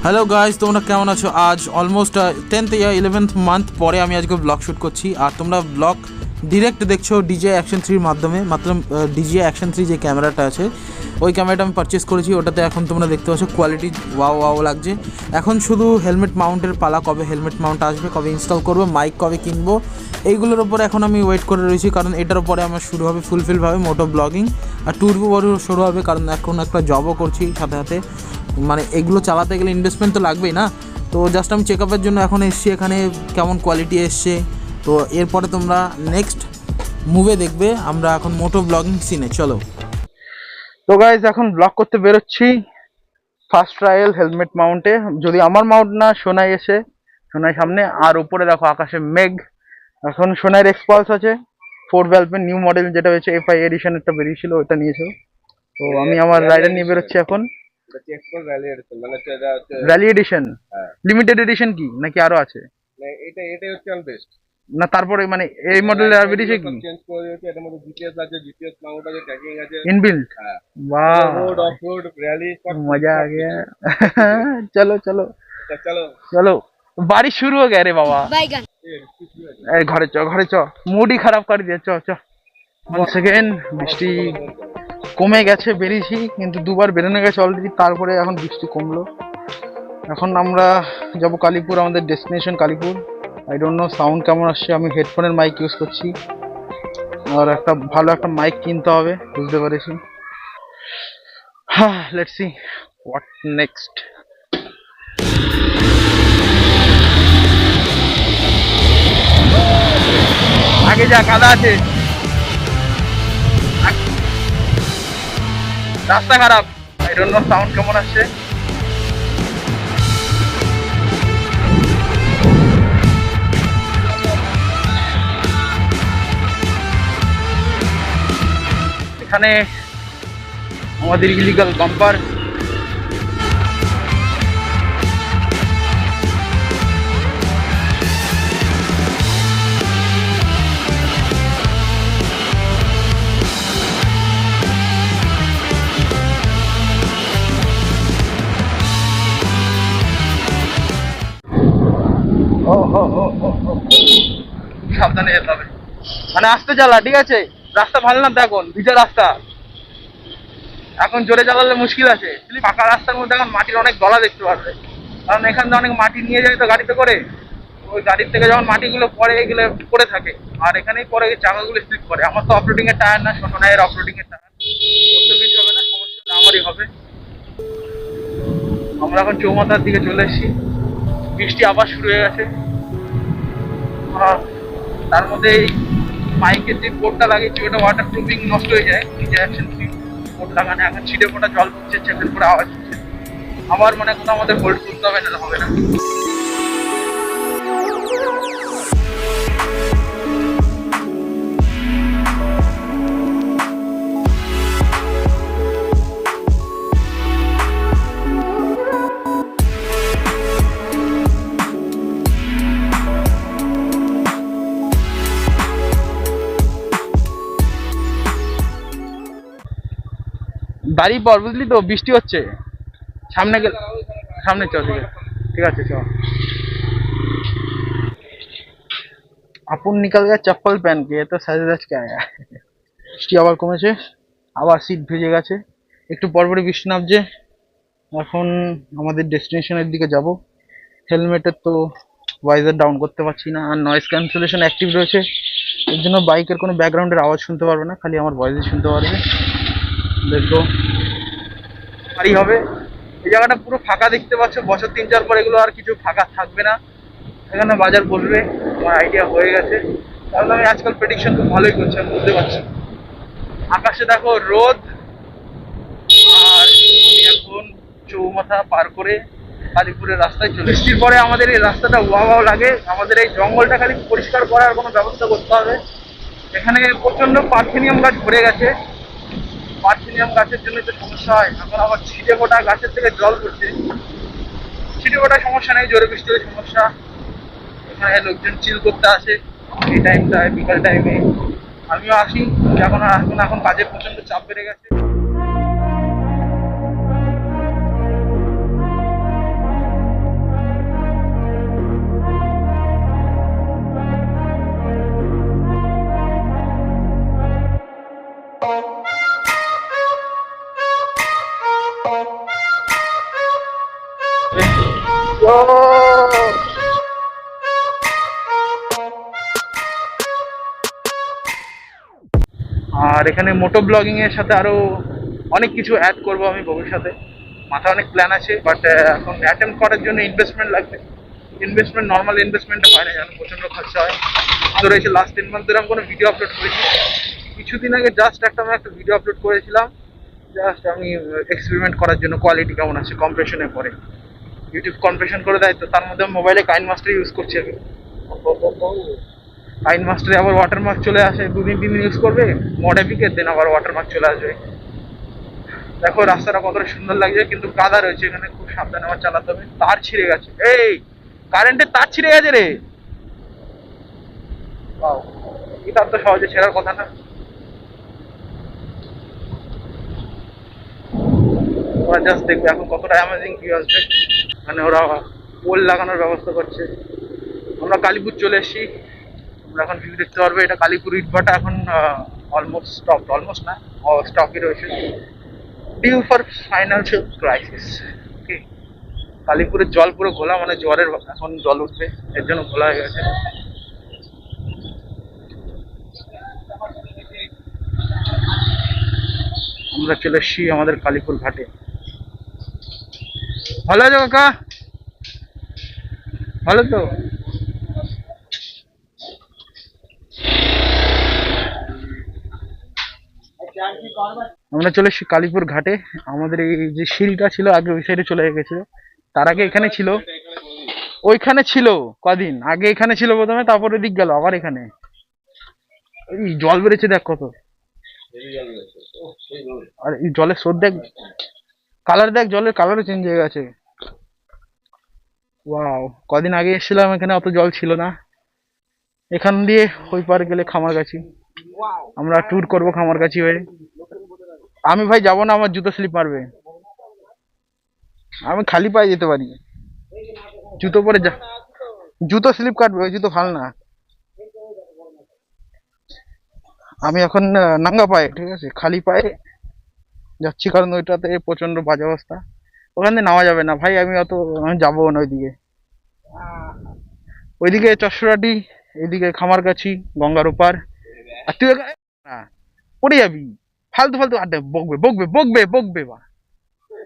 Hello guys, তোমরা কেমন আছো? আজ অলমোস্ট 10th या 11th মান্থ পরে আমি আজকে ব্লগ শ্যুট করছি। আর তোমরা ব্লগ ডিরেক্ট দেখছো DJI Action 3 মাধ্যমে। মাত্র DJI Action 3 যে ক্যামেরাটা আছে ওই ক্যামেরাটা আমি পারচেস করেছি। ওটাতে এখন তোমরা দেখতে পাচ্ছ কোয়ালিটি ওয়াও লাগছে। এখন শুধু হেলমেট মাউন্টের পালা, কবে হেলমেট মাউন্ট আসবে, কবে ইনস্টল করবো, মাইক কবে কিনবো, এইগুলোর ওপরে এখন আমি ওয়েট করে রয়েছি। কারণ এটার উপরে আমার শুরু হবে ফুলফিলভাবে মোটো ব্লগিং, আর ট্যুরও শুরু হবে। কারণ এখন একটা জবও করছি সাথে সাথে, মানে এগুলো চালাতে গেলে ইনভেস্টমেন্ট তো লাগবেই না। তো জাস্ট আমি চেক আপের জন্য এখন এসছি এখানে, কেমন কোয়ালিটি এসছে। তো এরপরে তোমরা নেক্সট মুভে দেখবে আমরা এখন মোটো ব্লগিং সিনে। চলো। তো গাইজ এখন ব্লগ করতে বেরোচ্ছি ফার্স্ট ট্রায়াল হেলমেট মাউন্টে। যদি আমার মাউন্ট না, সোনাই এসে, সোনাই সামনে, আর উপরে দেখো আকাশে মেঘ। এখন সোনাইয়ের এক্সপালস আছে 4 ভ্যালভের নিউ মডেল, যেটা হচ্ছে FI এডিশনেরটা বেরিয়েছিল, ওটা নিয়েছে। তো আমি আমার রাইডার নিয়ে বেরোচ্ছি এখন। র্যালি এডিশন, লিমিটেড এডিশন কি নাকি আরো আছে? এটাই হচ্ছে বেস্ট না তারপরে মানে এই মডেলের আর বেরিয়েছে কি? চেঞ্জ করে দিয়েছে, এটার মধ্যে জিপিএস আছে, জিপিএস মাউন্ট আছে, ট্র্যাকিং আছে, ইনবিল্ট। হ্যাঁ, वाह, রোড অফ রোড র্যালি সব मजा आ गया। चलो चलो চলো चलो, बारिश शुरू हो गया रे बाबा। এই ঘরে চ, মুডই খারাপ করে দিয়ে। চ চ। 1 সেকেন্ড, বৃষ্টি কমে গেছে, বেরিয়েছি কিন্তু দুবার বেরোনো গেছে অলরেডি। তারপরে এখন বৃষ্টি কমলো। এখন আমরা যাব কালীপুর, আমাদের destination Kalipur. I don't know sound কেমন আসছে। আমি হেডফোনের মাইক ইউজ করছি, আর একটা ভালো একটা মাইক কিনতে হবে, বুঝতে পেরেছি। হ্যাঁ, লেটস সি হোয়াট নেক্সট। আগে যা, কাদা আছে, রাস্তা খারাপ। আই ডোন্ট নো সাউন্ড কেমন আসছে। এখানে আমাদের ইলিগাল বাম্পার। সাবধানে যেতে হবে, মানে আস্তে চালা, ঠিক আছে? রাস্তা ভালো না তো, এখন ভিজা রাস্তা, এখন জোরে চালালে মুশকিল আছে। ফাঁকা রাস্তার মধ্যে এখন মাটির অনেক গলা দেখতে পারবে, কারণ এখান থেকে অনেক মাটি নিয়ে যায় তো গাড়িতে করে। ওই গাড়ির থেকে যখন মাটিগুলো পড়ে, এগুলো পড়ে থাকে, আর এখানেই পরে চাকাগুলো স্লিপ করে। আমার তো অফরোডিং এর টায়ার না, সোনাইয়ের অফরোডিং এর টায়ার, করতে কিছু হবে না, সমস্যা আমারই হবে। আমরা এখন চৌমাথার দিকে চলে এসেছি, বৃষ্টি আবার শুরু হয়ে গেছে। তার মধ্যে এই মাইকের যে কোটটা লাগিয়েছি ওটা ওয়াটার প্রুফিং নষ্ট হয়ে যায়। DJI Action 3 কোট লাগানো, এখন ছিটে ফোটা জল পড়ছে, চেপের পরে আওয়াজ হচ্ছে। আবার মনে কোথাও আমাদের হোল্ড করতে হবে, না হবে না। বাড়ি পর, বুঝলি তো, বৃষ্টি হচ্ছে। সামনে গেলে সামনে চ, ঠিক আছে চ। আপন নিকাল গেছে চপ্পল প্যান কে, তো সাজে সাজ কে আয়া। বৃষ্টি আবার কমেছে, আবার সিট ভেজে গেছে, একটু পরপরই বৃষ্টি নামছে। এখন আমাদের ডেস্টিনেশনের দিকে যাব। হেলমেটের তো ওয়াইজার ডাউন করতে পারছি না, আর নয়েজ ক্যান্সেলেশন অ্যাক্টিভ রয়েছে, এর জন্য বাইকের কোনো ব্যাকগ্রাউন্ডের আওয়াজ শুনতে পারবে না, খালি আমার ভয়েসই শুনতে পারবে। দেখো বাড়ি হবে। এই জায়গাটা পুরো ফাঁকা দেখতে পাচ্ছ, বছর 3-4 পর এগুলো আর কিছু ফাঁকা থাকবে না, এখানে বাজার বসবে। আমার আইডিয়া হয়ে গেছে, কারণ আমি আজকাল প্রেডিকশন খুব ভালোই করছি, আমি বুঝতে পারছি। আকাশে দেখো রোদ, আর আমি এখন চৌমাথা পার করে কালীপুরের রাস্তায় চলে। বৃষ্টির পরে আমাদের এই রাস্তাটা ওয়াও লাগে। আমাদের এই জঙ্গলটা খালি পরিষ্কার করার কোনো ব্যবস্থা করতে হবে। এখানে প্রচন্ড পার্থেনিয়াম গাছ ভরে গেছে, পার্থেনিয়াম গাছের জন্য তো সমস্যা হয়। এখন আবার ছিটে ফোটা গাছের থেকে জল পড়ছে। ছিটে ফোটা সমস্যা নেই, জোরে বৃষ্টি হলে সমস্যা। এখানে লোকজন চিল করতে আসে এই টাইমটায়, বিকাল টাইমে। আমিও আসি, এখন কাজের প্রচন্ড চাপ বেড়ে গেছে। এখানে মোটো ব্লগিং এর সাথে আরো অনেক কিছু অ্যাড করব আমি ভবিষ্যতে। মাথায় অনেক প্ল্যান আছে, বাট এখন অ্যাটেম্প করার জন্য ইনভেস্টমেন্ট লাগবে। ইনভেস্টমেন্ট নর্মাল ইনভেস্টমেন্ট হয় না, জানো, প্রচন্ড খরচা হয়। ধরে এসে লাস্ট 3 মান্থ ধরে আমি কোনো ভিডিও আপলোড করিনি। কিছুদিন আগে জাস্ট আমি একটা ভিডিও আপলোড করেছিলাম, জাস্ট আমি এক্সপেরিমেন্ট করার জন্য কোয়ালিটি কেমন আছে কম্প্রেশনের পরে। ইউটিউব কম্প্রেশন করে দেয়, তো তার মধ্যে মোবাইলে কাইন মাস্টার ইউজ করছি আমি। কাইন মাস্টারে আবার ওয়াটারমার্ক চলে আসে, 2-3 দিন ইউজ করবে মডিফিকের, দেন আবার ওয়াটারমার্ক চলে আসবে। দেখো রাস্তাটা কতটা সুন্দর লাগছে, কিন্তু কাদা রয়েছে এখানে, খুব সাবধানে আমার চালাতে হবে। তার ছিঁড়ে গেছে, এই কারেন্টের তার ছিঁড়ে গেছে রে। বাও, এটা তো সহজে ছেড়ার কথা না। ওরা জাস্ট দেখবে এখন কতটা অ্যামেজিং ভিউ আসবে। মানে ওরা পোল লাগানোর ব্যবস্থা করছে। আমরা কালীপুর চলে এসেছি, তোমরা এখন ভিউ দেখতে পারবে। এটা কালীপুর ইটভাটা এখন অলমোস্ট স্টপ, অলমোস্ট না, স্টপই রয়েছে। Due for financial crisis. Okay, কালীপুরের জল পুরো ঘোলা, মানে জ্বরের এখন জল উঠবে, এর জন্য ঘোলা হয়ে গেছে। আমরা চলে এসেছি আমাদের কালীপুর ঘাটে। ভালো আছো কাকা? ভালো তো? আমরা চলে এসেছি কালীপুর ঘাটে। আমাদের এই যে শিলটা ছিল আগে ওই সাইডে চলে গেছিল, তার আগে এখানে ছিল। ওইখানে ছিল কদিন আগে, এখানে ছিল প্রথমে, তারপরে দিক গেল আবার এখানে। এই জল বেড়েছে দেখ কত, আর এই জলের স্রোত দেখ, কালার দেখ, জলের কালারও চেঞ্জ হয়ে গেছে। ওয়াও, কদিন আগে এসেছিলাম এখানে, অত জল ছিল না। এখান দিয়ে ওই পার গেলে খামারগাছি, আমরা ট্যুর করবো খামারগাছি হয়ে। আমি ভাই যাবো না, আমার জুতো স্লিপ মারবে। আমি খালি পায়ে যেতে পারি, জুতো পরে যা, জুতো স্লিপ কাটবে, ওই জুতো ভালো না। আমি এখন নাঙ্গা পায়ে, ঠিক আছে, খালি পায়ে যাচ্ছি, কারণ ওইটাতে প্রচন্ড বাজে অবস্থা। ওখান দিয়ে নামা যাবে না ভাই, আমি যাবো না ওইদিকে। ওইদিকে চশরাটি, এইদিকে খামারগাছি, গঙ্গার ওপার। আর তুই না, পড়ে যাবি, ফালতু ফালতু আড্ডা, বকবে বকবে বকবে বকবে বা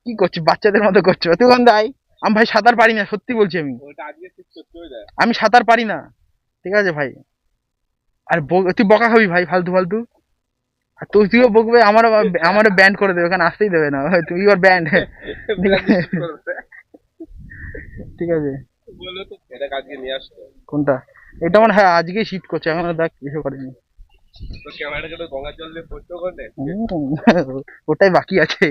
কি করছিস, বাচ্চাদের মতো করছো তুই। ওখান দিয়ে আয়। আমি ভাই সাঁতার পারি না, সত্যি বলছি। আমি সাঁতার পারি না, ঠিক আছে ভাই। আর তুই বকা খাবি ভাই ফালতু ফালতু। আর তুইও বকবে, আমারও ব্যান্ড করে দেবে, ওখানে আসতেই দেবে না, তুই ইউর ব্যান্ড। ঠিক আছে, কোনটা? এটা মানে হ্যাঁ আজকেই শিফট করছে, এখনো দেখ কিছু করেনি। ওটাই বাকি আছে।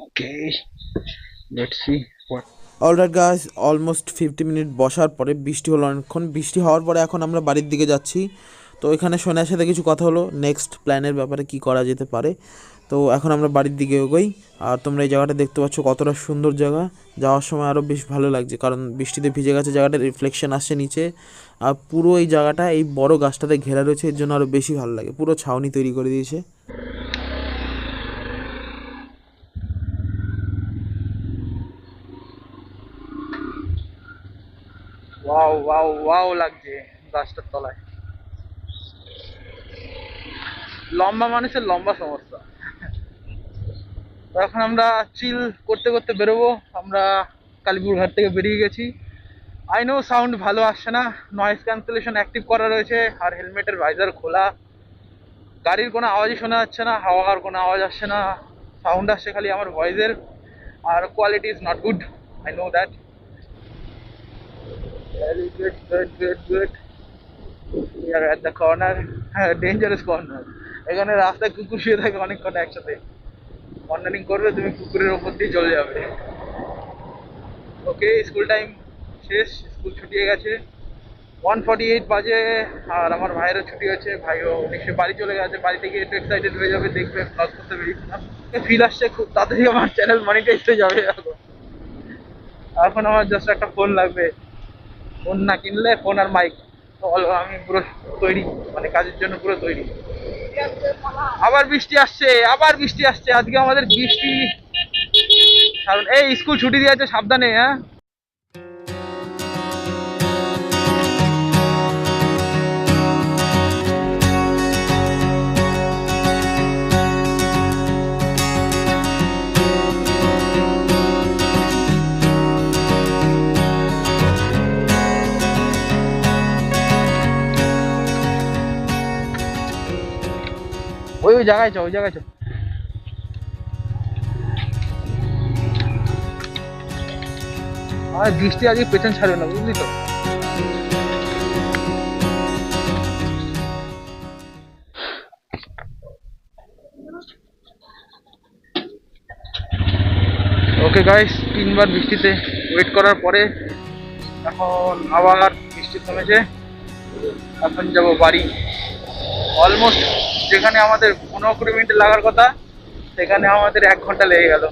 Okay, let's see what. Alright guys, almost 50 minute বসার পরে বৃষ্টি হলো অনেকক্ষণ। বৃষ্টি হওয়ার পরে এখন আমরা বাড়ির দিকে যাচ্ছি। তো এখানে সোনার সাথে কিছু কথা হলো নেক্সট প্ল্যানের ব্যাপারে, কি করা যেতে পারে। তো এখন আমরা বাড়ির দিকে এগোই। আর তোমরা এই জায়গাটা দেখতে পাচ্ছ কতটা সুন্দর জায়গা, যাওয়ার সময় আরও বেশ ভালো লাগছে, কারণ বৃষ্টিতে ভিজে গেছে, জায়গাটা রিফ্লেকশন আসছে নিচে। আর পুরো এই জায়গাটা এই বড় গাছটাতে ঘেরা রয়েছে, এর জন্য আরও বেশি ভালো লাগে। পুরো ছাউনি তৈরি করে দিয়েছে। ওয়াও ওয়াও ওয়াও লাগছে গাছটার তলায়। লম্বা মানুষের লম্বা সমস্যা। তো এখন আমরা চিল করতে করতে বেরোবো। আমরা কালীপুর ঘাট থেকে বেরিয়ে গেছি। আই নো সাউন্ড ভালো আসছে না, নয়েজ ক্যান্সেলেশন অ্যাক্টিভ করা রয়েছে, আর হেলমেটের ভাইজার খোলা। গাড়ির কোনো আওয়াজই শোনা যাচ্ছে না, হাওয়ার কোনো আওয়াজ আসছে না, সাউন্ড আসছে খালি আমার ভয়েসের। আর quality is not good, I know that. Good. We are at the corner, dangerous corner. এখানে রাস্তায় কুকুর শুয়ে থাকে অনেক কটা একসাথে, কর্নারিং করবে, তুমি কুকুরের ওপর দিয়ে চলে যাবে। ওকে, স্কুল টাইম শেষ, স্কুল ছুটি হয়ে গেছে, 1:48 বাজে। আর আমার ভাইয়েরও ছুটি হয়েছে, ভাইও নিশ্চয়ই বাড়ি চলে গেছে। বাড়িতে গিয়ে একটু এক্সাইটেড হয়ে যাবে, দেখবে ব্লগ করতে বেরিয়েছিলাম। ফিল আসছে খুব তাড়াতাড়ি আমার চ্যানেল মনিটাইজ হয়ে যাবে। এখন আমার জাস্ট একটা ফোন লাগবে, ফোন না কিনলে, ফোন আর মাইক, আমি পুরো তৈরি, মানে কাজের জন্য পুরো তৈরি। আবার বৃষ্টি আসছে, আবার বৃষ্টি আসছে, আজকে আমাদের বৃষ্টি। কারণ এই স্কুল ছুটি দিয়েছে, সাবধানে। হ্যাঁ, ওই জায়গায় চো, ওই জায়গায় চো। আর বৃষ্টি আজকে পেছন ছাড়বে না, বুঝলি তো। ওকে গাইস, 3বার বৃষ্টিতে ওয়েট করার পরে এখন আবার বৃষ্টি থেমেছে। এখন যাব বাড়ি। অলমোস্ট যেখানে আমাদের 15-20 মিনিট লাগার কথা সেখানে আমাদের 1 ঘন্টা লেগে গেল।